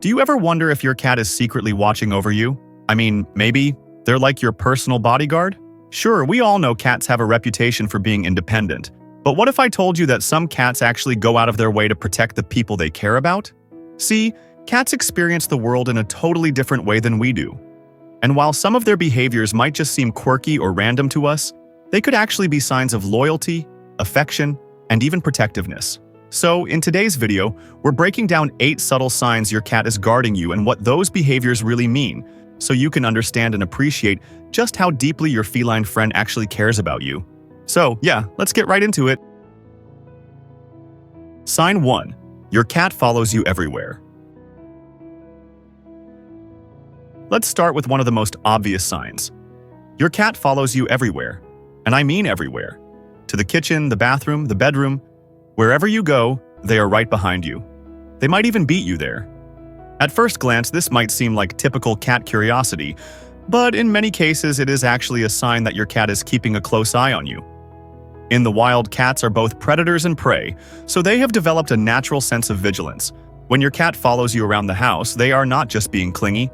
Do you ever wonder if your cat is secretly watching over you? I mean, maybe they're like your personal bodyguard? Sure, we all know cats have a reputation for being independent. But what if I told you that some cats actually go out of their way to protect the people they care about? See, cats experience the world in a totally different way than we do. And while some of their behaviors might just seem quirky or random to us, they could actually be signs of loyalty, affection, and even protectiveness. So, in today's video, we're breaking down 8 subtle signs your cat is guarding you and what those behaviors really mean, so you can understand and appreciate just how deeply your feline friend actually cares about you. So, yeah, let's get right into it. Sign 1. Your cat follows you everywhere. Let's start with one of the most obvious signs. Your cat follows you everywhere, and I mean everywhere. To the kitchen, the bathroom, the bedroom. Wherever you go, they are right behind you. They might even beat you there. At first glance, this might seem like typical cat curiosity, but in many cases, it is actually a sign that your cat is keeping a close eye on you. In the wild, cats are both predators and prey, so they have developed a natural sense of vigilance. When your cat follows you around the house, they are not just being clingy.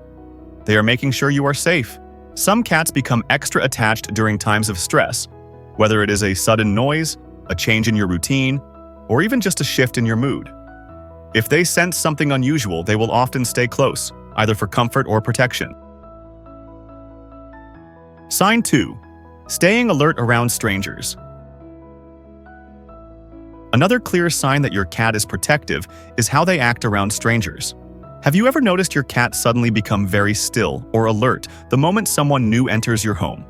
They are making sure you are safe. Some cats become extra attached during times of stress, whether it is a sudden noise, a change in your routine, or even just a shift in your mood. If they sense something unusual, they will often stay close, either for comfort or protection. Sign 2. Staying alert around strangers. Another clear sign that your cat is protective is how they act around strangers. Have you ever noticed your cat suddenly become very still or alert the moment someone new enters your home?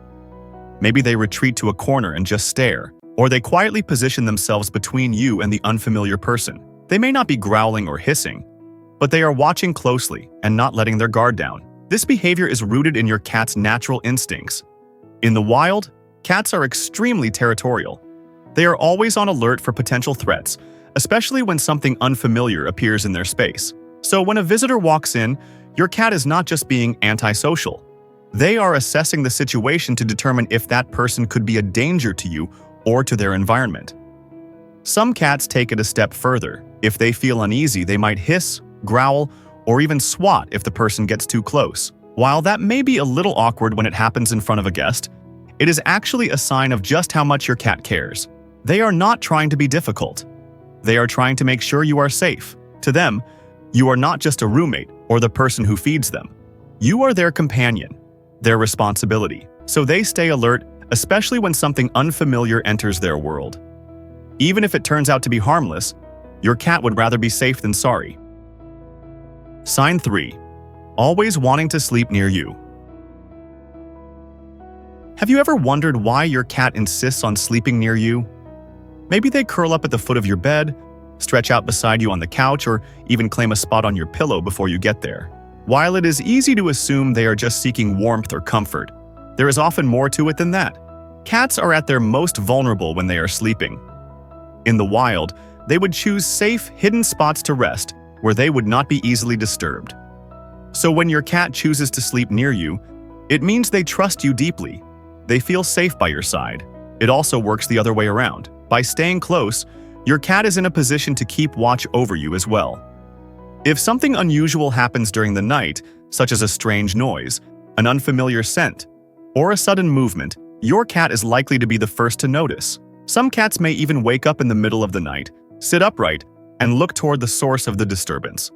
Maybe they retreat to a corner and just stare, or they quietly position themselves between you and the unfamiliar person. They may not be growling or hissing, but they are watching closely and not letting their guard down. This behavior is rooted in your cat's natural instincts. In the wild, cats are extremely territorial. They are always on alert for potential threats, especially when something unfamiliar appears in their space. So when a visitor walks in, your cat is not just being antisocial. They are assessing the situation to determine if that person could be a danger to you or to their environment. Some cats take it a step further. If they feel uneasy, they might hiss, growl, or even swat if the person gets too close. While that may be a little awkward when it happens in front of a guest, it is actually a sign of just how much your cat cares. They are not trying to be difficult. They are trying to make sure you are safe. To them, you are not just a roommate or the person who feeds them. You are their companion, their responsibility. So they stay alert, especially when something unfamiliar enters their world. Even if it turns out to be harmless, your cat would rather be safe than sorry. Sign 3. Always wanting to sleep near you. Have you ever wondered why your cat insists on sleeping near you? Maybe they curl up at the foot of your bed, stretch out beside you on the couch, or even claim a spot on your pillow before you get there. While it is easy to assume they are just seeking warmth or comfort, there is often more to it than that. Cats are at their most vulnerable when they are sleeping. In the wild, they would choose safe, hidden spots to rest where they would not be easily disturbed. So when your cat chooses to sleep near you, it means they trust you deeply. They feel safe by your side. It also works the other way around. By staying close, your cat is in a position to keep watch over you as well. If something unusual happens during the night, such as a strange noise, an unfamiliar scent, or a sudden movement, your cat is likely to be the first to notice. Some cats may even wake up in the middle of the night, sit upright, and look toward the source of the disturbance.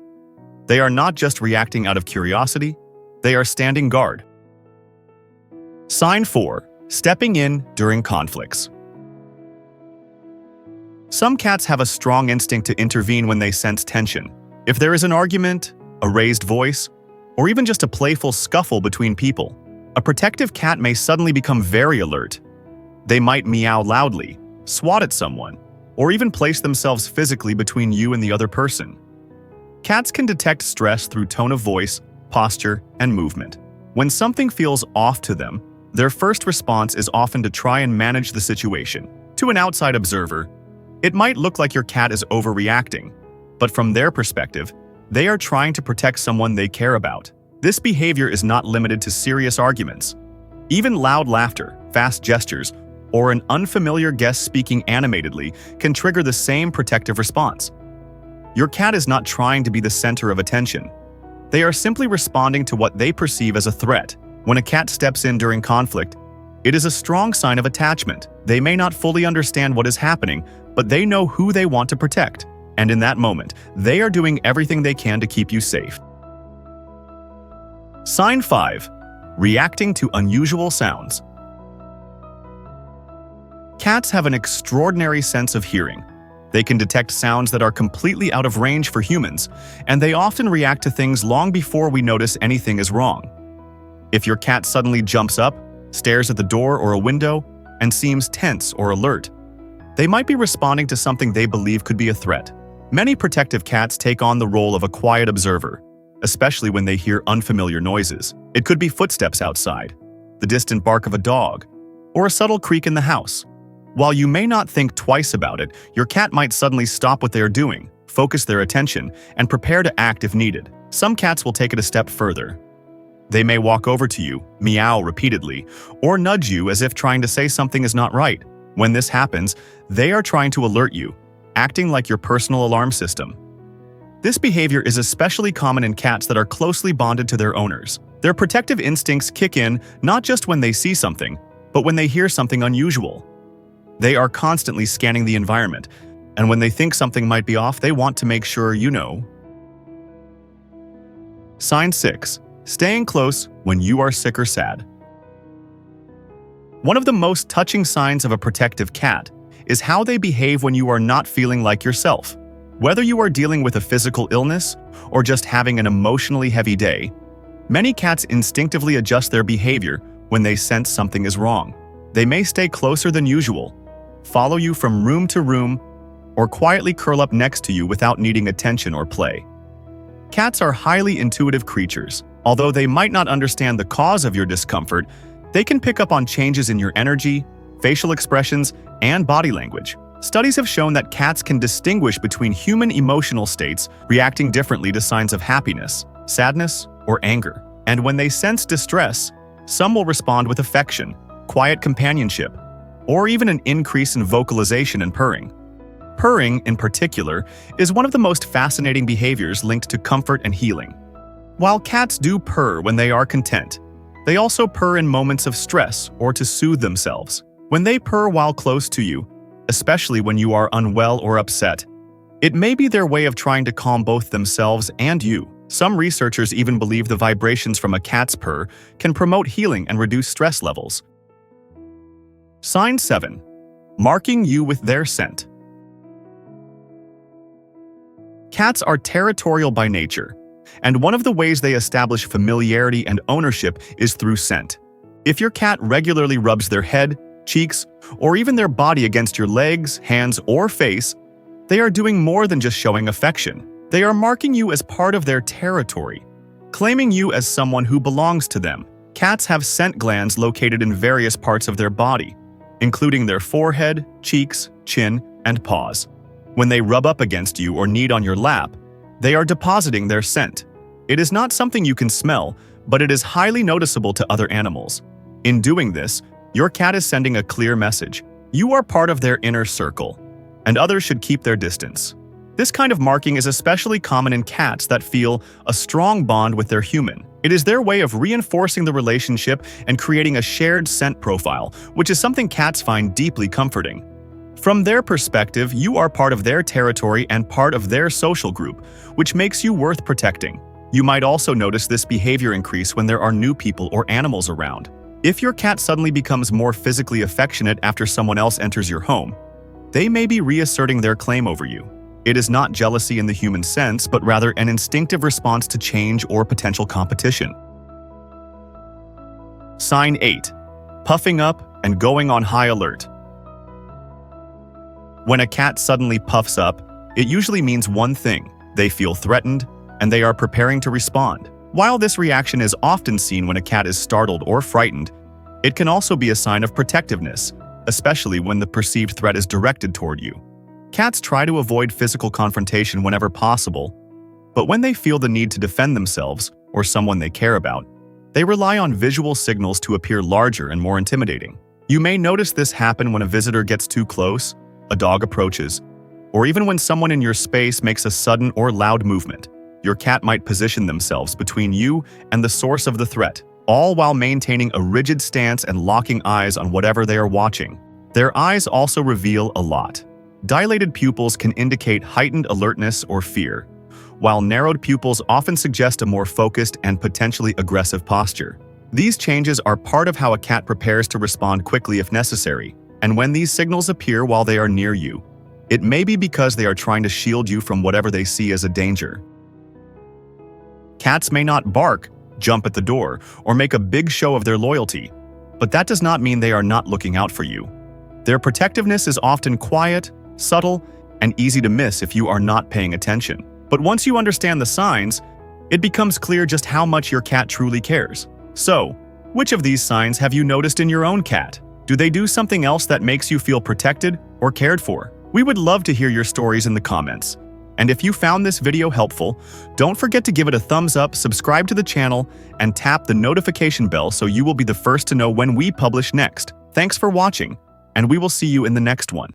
They are not just reacting out of curiosity, they are standing guard. Sign 4. Stepping in during conflicts. Some cats have a strong instinct to intervene when they sense tension. If there is an argument, a raised voice, or even just a playful scuffle between people, a protective cat may suddenly become very alert. They might meow loudly, swat at someone, or even place themselves physically between you and the other person. Cats can detect stress through tone of voice, posture, and movement. When something feels off to them, their first response is often to try and manage the situation. To an outside observer, it might look like your cat is overreacting, but from their perspective, they are trying to protect someone they care about. This behavior is not limited to serious arguments. Even loud laughter, fast gestures, or an unfamiliar guest speaking animatedly can trigger the same protective response. Your cat is not trying to be the center of attention. They are simply responding to what they perceive as a threat. When a cat steps in during conflict, it is a strong sign of attachment. They may not fully understand what is happening, but they know who they want to protect. And in that moment, they are doing everything they can to keep you safe. Sign 5. Reacting to unusual sounds. Cats have an extraordinary sense of hearing. They can detect sounds that are completely out of range for humans, and they often react to things long before we notice anything is wrong. If your cat suddenly jumps up, stares at the door or a window, and seems tense or alert, they might be responding to something they believe could be a threat. Many protective cats take on the role of a quiet observer, especially when they hear unfamiliar noises. It could be footsteps outside, the distant bark of a dog, or a subtle creak in the house. While you may not think twice about it, your cat might suddenly stop what they are doing, focus their attention, and prepare to act if needed. Some cats will take it a step further. They may walk over to you, meow repeatedly, or nudge you as if trying to say something is not right. When this happens, they are trying to alert you, acting like your personal alarm system. This behavior is especially common in cats that are closely bonded to their owners. Their protective instincts kick in not just when they see something, but when they hear something unusual. They are constantly scanning the environment, and when they think something might be off, they want to make sure you know. Sign 6. Staying close when you are sick or sad. One of the most touching signs of a protective cat is how they behave when you are not feeling like yourself. Whether you are dealing with a physical illness or just having an emotionally heavy day, many cats instinctively adjust their behavior when they sense something is wrong. They may stay closer than usual, follow you from room to room, or quietly curl up next to you without needing attention or play. Cats are highly intuitive creatures. Although they might not understand the cause of your discomfort, they can pick up on changes in your energy, facial expressions, and body language. Studies have shown that cats can distinguish between human emotional states, reacting differently to signs of happiness, sadness, or anger. And when they sense distress, some will respond with affection, quiet companionship, or even an increase in vocalization and purring. Purring, in particular, is one of the most fascinating behaviors linked to comfort and healing. While cats do purr when they are content, they also purr in moments of stress or to soothe themselves. When they purr while close to you, especially when you are unwell or upset, it may be their way of trying to calm both themselves and you. Some researchers even believe the vibrations from a cat's purr can promote healing and reduce stress levels. Sign 7. Marking you with their scent. Cats are territorial by nature, and one of the ways they establish familiarity and ownership is through scent. If your cat regularly rubs their head, cheeks, or even their body against your legs, hands, or face, they are doing more than just showing affection. They are marking you as part of their territory, claiming you as someone who belongs to them. Cats have scent glands located in various parts of their body, including their forehead, cheeks, chin, and paws. When they rub up against you or knead on your lap, they are depositing their scent. It is not something you can smell, but it is highly noticeable to other animals. In doing this, your cat is sending a clear message. You are part of their inner circle, and others should keep their distance. This kind of marking is especially common in cats that feel a strong bond with their human. It is their way of reinforcing the relationship and creating a shared scent profile, which is something cats find deeply comforting. From their perspective, you are part of their territory and part of their social group, which makes you worth protecting. You might also notice this behavior increase when there are new people or animals around. If your cat suddenly becomes more physically affectionate after someone else enters your home, they may be reasserting their claim over you. It is not jealousy in the human sense, but rather an instinctive response to change or potential competition. Sign 8. Puffing up and going on high alert. When a cat suddenly puffs up, it usually means one thing: they feel threatened, and they are preparing to respond. While this reaction is often seen when a cat is startled or frightened, it can also be a sign of protectiveness, especially when the perceived threat is directed toward you. Cats try to avoid physical confrontation whenever possible, but when they feel the need to defend themselves or someone they care about, they rely on visual signals to appear larger and more intimidating. You may notice this happen when a visitor gets too close, a dog approaches, or even when someone in your space makes a sudden or loud movement. your cat might position themselves between you and the source of the threat, all while maintaining a rigid stance and locking eyes on whatever they are watching. Their eyes also reveal a lot. Dilated pupils can indicate heightened alertness or fear, while narrowed pupils often suggest a more focused and potentially aggressive posture. These changes are part of how a cat prepares to respond quickly if necessary, and when these signals appear while they are near you, it may be because they are trying to shield you from whatever they see as a danger. Cats may not bark, jump at the door, or make a big show of their loyalty, but that does not mean they are not looking out for you. Their protectiveness is often quiet, subtle, and easy to miss if you are not paying attention. But once you understand the signs, it becomes clear just how much your cat truly cares. So, which of these signs have you noticed in your own cat? Do they do something else that makes you feel protected or cared for? We would love to hear your stories in the comments. And if you found this video helpful, don't forget to give it a thumbs up, subscribe to the channel, and tap the notification bell so you will be the first to know when we publish next. Thanks for watching, and we will see you in the next one.